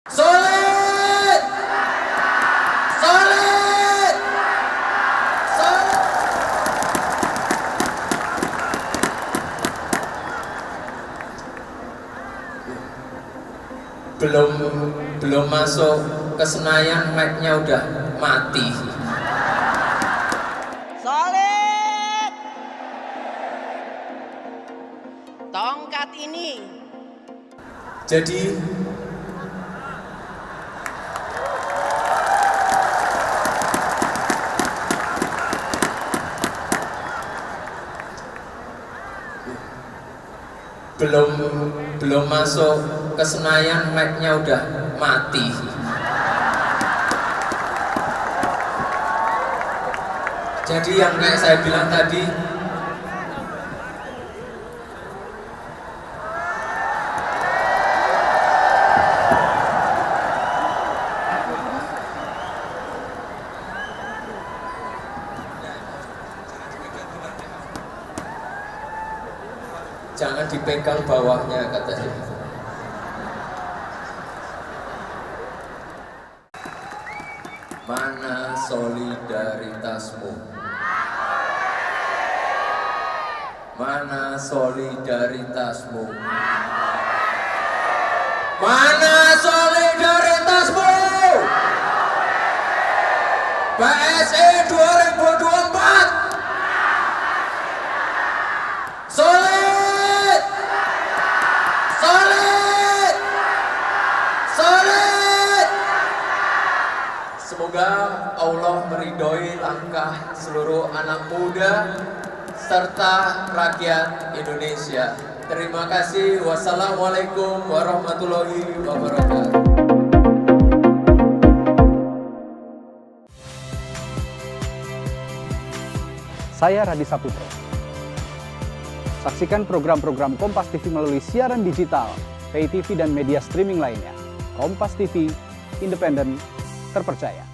Solid! Solid! Solid! Belum masuk ke Senayan, mic-nya udah mati. Solid! Tongkat ini Jadi belum masuk ke Senayan, mic-nya udah mati. Jadi yang kayak saya bilang tadi, jangan dipegang bawahnya, katanya. Mana solidaritasmu? Mana solidaritasmu? Mana solidaritasmu? PSI 2024 solid! Solid! Solid! Semoga Allah meridhoi langkah seluruh anak muda serta rakyat Indonesia. Terima kasih. Wassalamualaikum warahmatullahi wabarakatuh. Saya Radi Saputro. Saksikan program-program Kompas TV melalui siaran digital, pay TV dan media streaming lainnya. Kompas TV, independen, terpercaya.